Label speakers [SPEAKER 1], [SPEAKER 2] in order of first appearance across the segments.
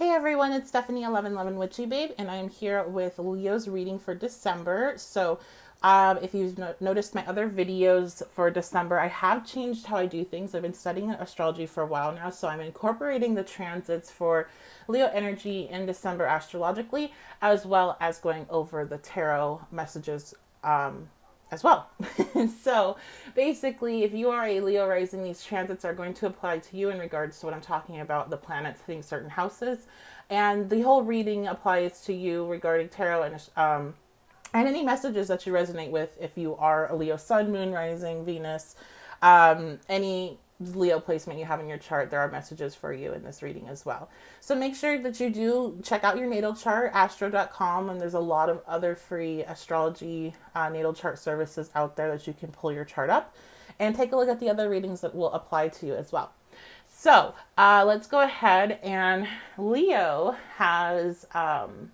[SPEAKER 1] Hey everyone, it's Stephanie 1111 Witchy Babe, and I'm here with Leo's reading for December. If you've noticed my other videos for December, I have changed how I do things. I've been studying astrology for a while now, so I'm incorporating the transits for Leo energy in December astrologically, as well as going over the tarot messages as well. So basically, if you are a Leo rising, these transits are going to apply to you in regards to what I'm talking about, the planets hitting certain houses. And the whole reading applies to you regarding tarot and any messages that you resonate with if you are a Leo sun, moon, rising, Venus, any Leo placement you have in your chart, there are messages for you in this reading as well. So make sure that you do check out your natal chart, astro.com, and there's a lot of other free astrology natal chart services out there that you can pull your chart up and take a look at the other readings that will apply to you as well. So let's go ahead, and Leo has an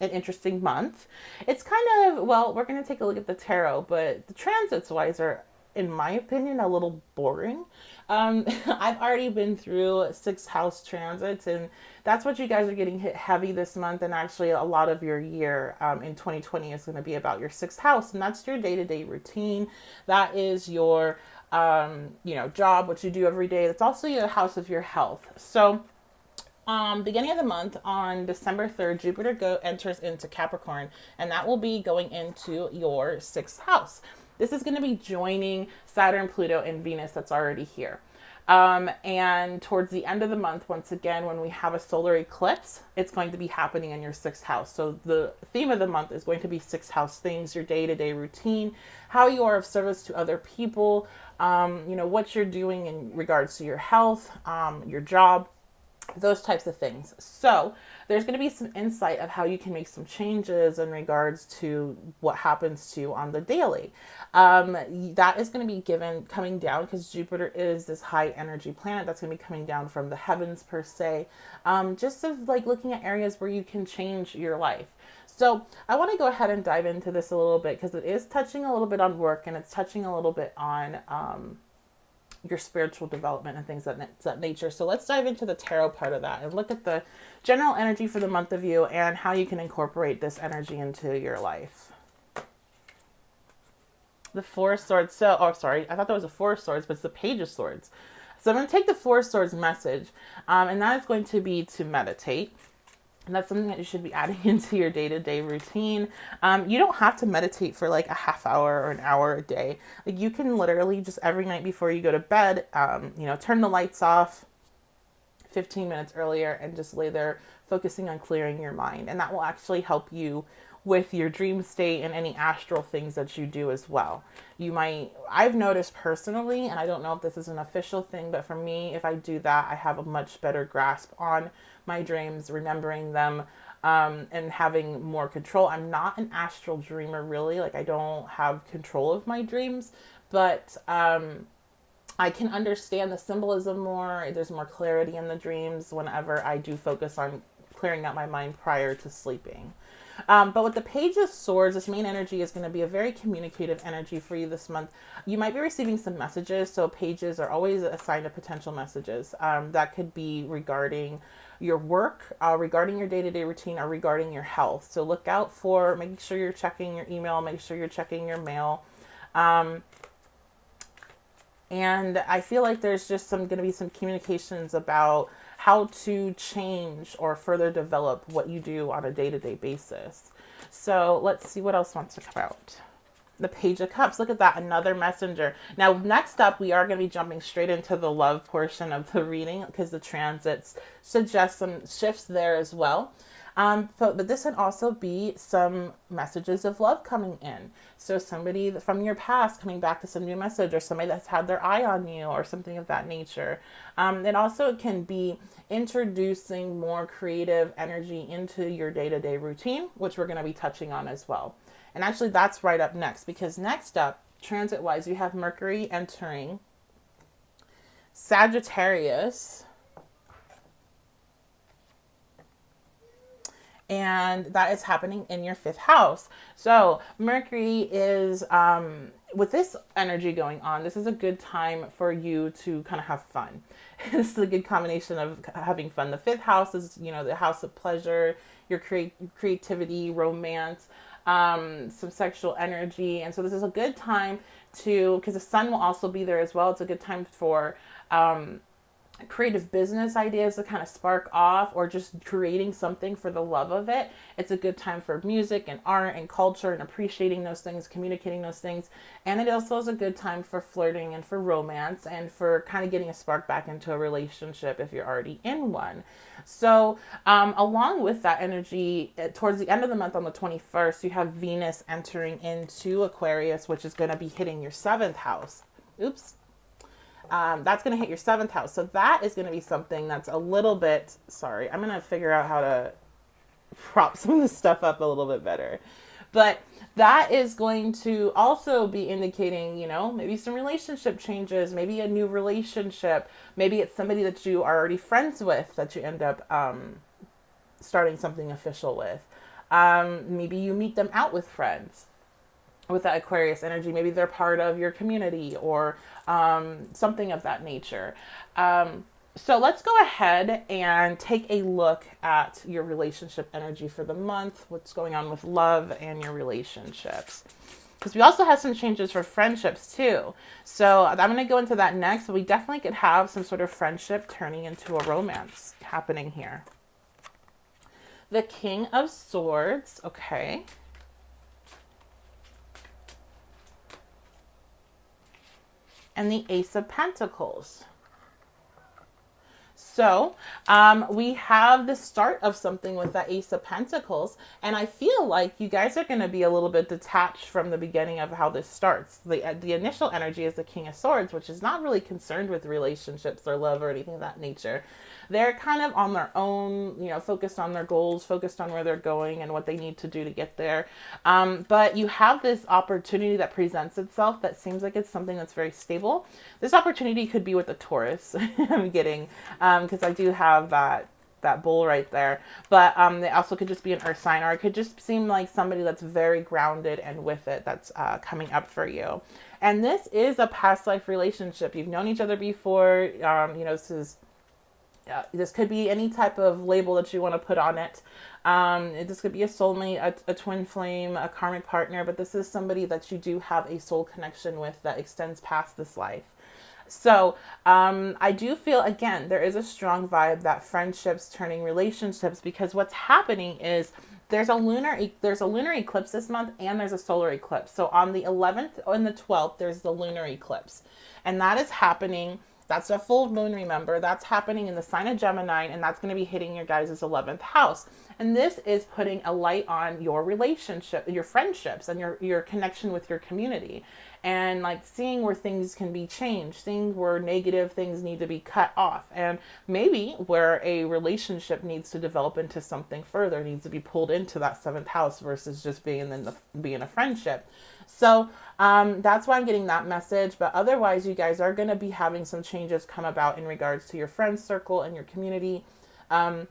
[SPEAKER 1] interesting month. It's kind of, well, we're going to take a look at the tarot, but the transits wise are, in my opinion, a little boring. I've already been through 6 house transits, and that's what you guys are getting hit heavy this month. And actually, a lot of your year in 2020 is going to be about your 6th house, and that's your day-to-day routine. That is your, job, what you do every day. That's also your house of your health. So beginning of the month on December 3rd, Jupiter enters into Capricorn, and that will be going into your 6th house. This is going to be joining Saturn, Pluto, and Venus that's already here. And towards the end of the month, once again, when we have a solar eclipse, it's going to be happening in your 6th house. So the theme of the month is going to be 6th house things, your day-to-day routine, how you are of service to other people, what you're doing in regards to your health, your job, those types of things. So there's going to be some insight of how you can make some changes in regards to what happens to you on the daily. That is going to be coming down because Jupiter is this high energy planet that's going to be coming down from the heavens per se. Just of like looking at areas where you can change your life. So I want to go ahead and dive into this a little bit because it is touching a little bit on work, and it's touching a little bit on your spiritual development and things of that nature. So let's dive into the tarot part of that and look at the general energy for the month of you and how you can incorporate this energy into your life. The Four of Swords. I thought that was a Four of Swords, but it's the Page of Swords. So I'm going to take the Four of Swords message, and that is going to be to meditate. And that's something that you should be adding into your day-to-day routine. You don't have to meditate for like a half hour or an hour a day. Like you can literally just every night before you go to bed, turn the lights off 15 minutes earlier and just lay there focusing on clearing your mind. And that will actually help you with your dream state and any astral things that you do as well. I've noticed personally, and I don't know if this is an official thing, but for me, if I do that, I have a much better grasp on my dreams, remembering them, and having more control. I'm not an astral dreamer really, like I don't have control of my dreams, but I can understand the symbolism more. There's more clarity in the dreams whenever I do focus on clearing out my mind prior to sleeping. But with the Page of Swords, this main energy is going to be a very communicative energy for you this month. You might be receiving some messages. So pages are always a sign of potential messages. That could be regarding your work, regarding your day-to-day routine, or regarding your health. So look out for making sure you're checking your email, make sure you're checking your mail. And I feel like there's just going to be some communications about how to change or further develop what you do on a day-to-day basis. So let's see what else wants to come out. The Page of Cups. Look at that. Another messenger. Now, next up, we are going to be jumping straight into the love portion of the reading because the transits suggest some shifts there as well. But this would also be some messages of love coming in. So somebody from your past coming back to some new message, or somebody that's had their eye on you, or something of that nature. It also can be introducing more creative energy into your day-to-day routine, which we're going to be touching on as well. And actually that's right up next, because next up, transit-wise, you have Mercury entering Sagittarius. And that is happening in your 5th house. So Mercury is with this energy going on, this is a good time for you to kind of have fun. This is a good combination of having fun. The fifth house is, the house of pleasure, your creativity, romance, some sexual energy. And so this is a good time to, because the sun will also be there as well. It's a good time for creative business ideas to kind of spark off, or just creating something for the love of it. It's a good time for music and art and culture and appreciating those things, communicating those things. And it also is a good time for flirting and for romance and for kind of getting a spark back into a relationship if you're already in one. So along with that energy, towards the end of the month on the 21st, you have Venus entering into Aquarius, which is going to be hitting your seventh house. Oops. That's going to hit your seventh house. So that is going to be something that's a little bit, sorry, I'm going to figure out how to prop some of this stuff up a little bit better. But that is going to also be indicating, maybe some relationship changes, maybe a new relationship. Maybe it's somebody that you are already friends with that you end up starting something official with. Maybe you meet them out with friends. With that Aquarius energy, maybe they're part of your community or something of that nature. So let's go ahead and take a look at your relationship energy for the month, what's going on with love and your relationships. Because we also have some changes for friendships too. So I'm going to go into that next, but we definitely could have some sort of friendship turning into a romance happening here. The King of Swords, okay. And the Ace of Pentacles. So we have the start of something with that Ace of Pentacles. And I feel like you guys are going to be a little bit detached from the beginning of how this starts. The initial energy is the King of Swords, which is not really concerned with relationships or love or anything of that nature. They're kind of on their own, focused on their goals, focused on where they're going and what they need to do to get there. But you have this opportunity that presents itself that seems like it's something that's very stable. This opportunity could be with a Taurus. I'm kidding, because I do have that bull right there. But they also could just be an earth sign, or it could just seem like somebody that's very grounded and with it that's coming up for you. And this is a past life relationship. You've known each other before. This could be any type of label that you want to put on it. This could be a soulmate, a twin flame, a karmic partner, but this is somebody that you do have a soul connection with that extends past this life. So I do feel, again, there is a strong vibe that friendships turning relationships, because what's happening is there's a lunar eclipse this month, and there's a solar eclipse. So on the 11th and the 12th, there's the lunar eclipse, and that is happening. That's a full moon, remember. That's happening in the sign of Gemini, and that's going to be hitting your guys' 11th house. And this is putting a light on your relationship, your friendships, and your connection with your community. And like seeing where things can be changed, seeing where negative things need to be cut off, and maybe where a relationship needs to develop into something further, needs to be pulled into that 7th house versus just being a friendship. So that's why I'm getting that message. But otherwise, you guys are going to be having some changes come about in regards to your friends circle and your community. That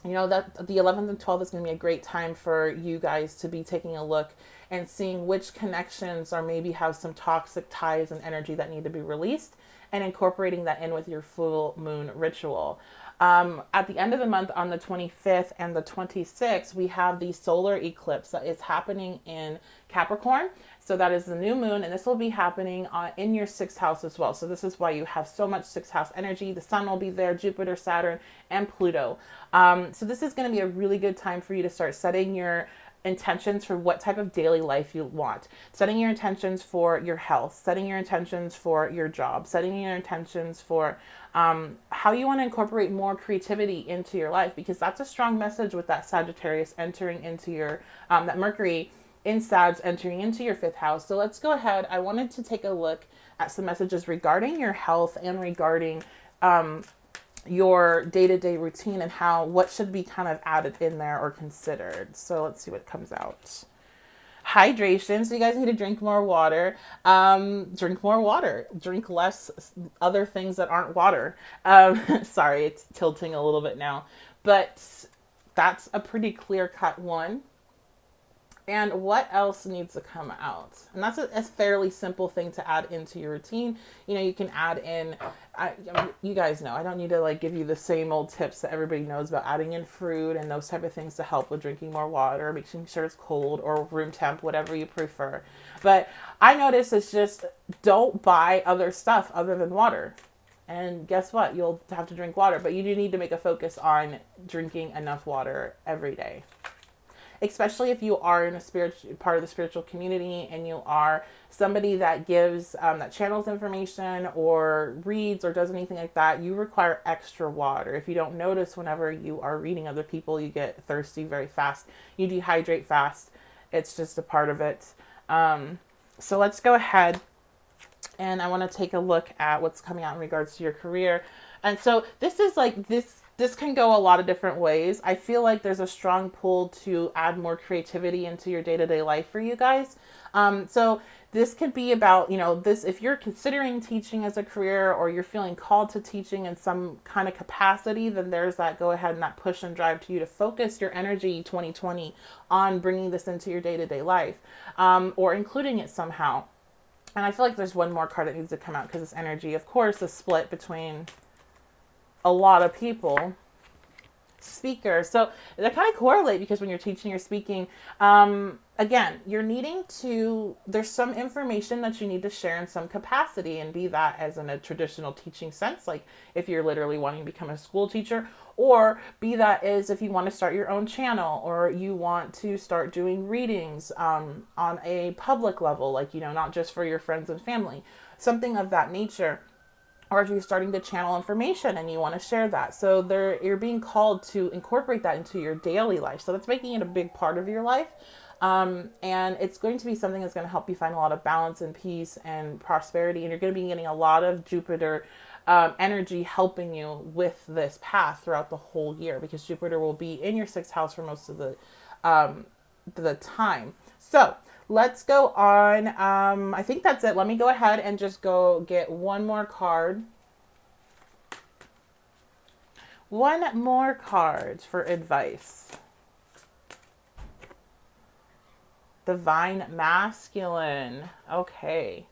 [SPEAKER 1] the 11th and 12th is going to be a great time for you guys to be taking a look and seeing which connections or maybe have some toxic ties and energy that need to be released, and incorporating that in with your full moon ritual. At the end of the month on the 25th and the 26th, we have the solar eclipse that is happening in Capricorn. So that is the new moon, and this will be happening in your 6th house as well. So this is why you have so much 6th house energy. The sun will be there, Jupiter, Saturn, and Pluto. So this is going to be a really good time for you to start setting your intentions for what type of daily life you want, setting your intentions for your health, setting your intentions for your job, setting your intentions for how you want to incorporate more creativity into your life, because that's a strong message with that Sagittarius entering into your, that Mercury in Sag entering into your 5th house. So let's go ahead. I wanted to take a look at some messages regarding your health and regarding your day-to-day routine and what should be kind of added in there or considered. So let's see what comes out. Hydration. So you guys need to drink more water. Drink more water. Drink less other things that aren't water. Sorry, it's tilting a little bit now. But that's a pretty clear-cut one. And what else needs to come out? And that's a fairly simple thing to add into your routine. You know, you can add in, you guys know, I don't need to like give you the same old tips that everybody knows about adding in fruit and those type of things to help with drinking more water, making sure it's cold or room temp, whatever you prefer. But I notice it's just don't buy other stuff other than water. And guess what? You'll have to drink water, but you do need to make a focus on drinking enough water every day, especially if you are in a spiritual part of the spiritual community and you are somebody that gives that channels information or reads or does anything like that. You require extra water. If you don't notice, whenever you are reading other people, you get thirsty very fast, you dehydrate fast. It's just a part of it. So let's go ahead, and I want to take a look at what's coming out in regards to your career. And so this is like this can go a lot of different ways. I feel like there's a strong pull to add more creativity into your day-to-day life for you guys. So this could be about, you know, this, if you're considering teaching as a career or you're feeling called to teaching in some kind of capacity, then there's that go ahead and that push and drive to you to focus your energy 2020 on bringing this into your day-to-day life, or including it somehow. And I feel like there's one more card that needs to come out because this energy, of course, is split between a lot of people. Speaker. So they kind of correlate because when you're teaching or speaking, again, you're needing to, there's some information that you need to share in some capacity, and be that as in a traditional teaching sense, like if you're literally wanting to become a school teacher, or be that as if you want to start your own channel or you want to start doing readings on a public level, like, you know, not just for your friends and family, something of that nature. Or if you're starting to channel information and you want to share that. So you're being called to incorporate that into your daily life. So that's making it a big part of your life. And it's going to be something that's going to help you find a lot of balance and peace and prosperity. And you're going to be getting a lot of Jupiter energy helping you with this path throughout the whole year, because Jupiter will be in your sixth house for most of the time. So let's go on. I think that's it. Let me go ahead and just go get one more card. One more card for advice. Divine Masculine. Okay.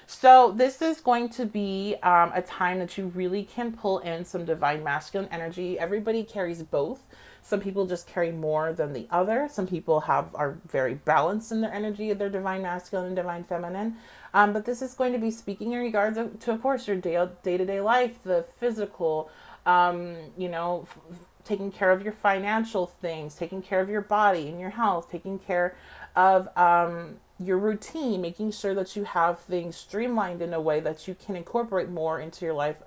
[SPEAKER 1] So this is going to be a time that you really can pull in some Divine Masculine energy. Everybody carries both. Some people just carry more than the other. Some people are very balanced in their energy, their Divine Masculine and Divine Feminine. But this is going to be speaking in regards to, of course, your day-to-day life, the physical, taking care of your financial things, taking care of your body and your health, taking care of your routine, making sure that you have things streamlined in a way that you can incorporate more into your life,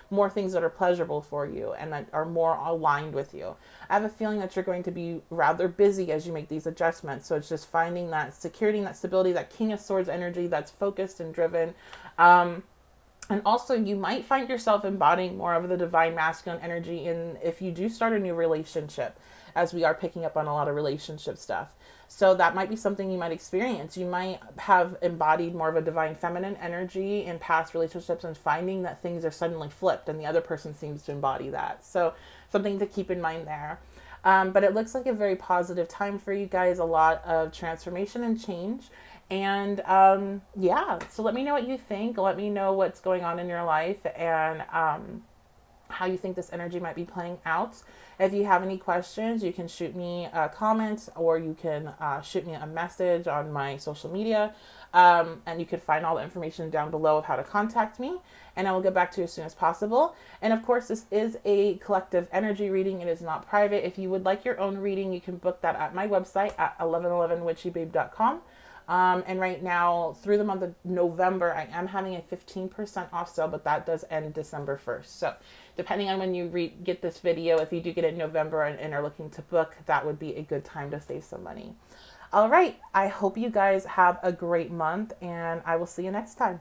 [SPEAKER 1] more things that are pleasurable for you and that are more aligned with you. I have a feeling that you're going to be rather busy as you make these adjustments. So it's just finding that security and that stability, that King of Swords energy that's focused and driven. And also you might find yourself embodying more of the Divine Masculine energy if you do start a new relationship, as we are picking up on a lot of relationship stuff. So that might be something you might experience. You might have embodied more of a Divine Feminine energy in past relationships and finding that things are suddenly flipped and the other person seems to embody that. So something to keep in mind there. But it looks like a very positive time for you guys, a lot of transformation and change. And so let me know what you think. Let me know what's going on in your life and how you think this energy might be playing out. If you have any questions, you can shoot me a comment or you can shoot me a message on my social media. And you can find all the information down below of how to contact me, and I will get back to you as soon as possible. And of course, this is a collective energy reading. It is not private. If you would like your own reading, you can book that at my website at 1111witchybabe.com. And right now, through the month of November, I am having a 15% off sale, but that does end December 1st. So depending on when you get this video, if you do get it in November and are looking to book, that would be a good time to save some money. All right. I hope you guys have a great month, and I will see you next time.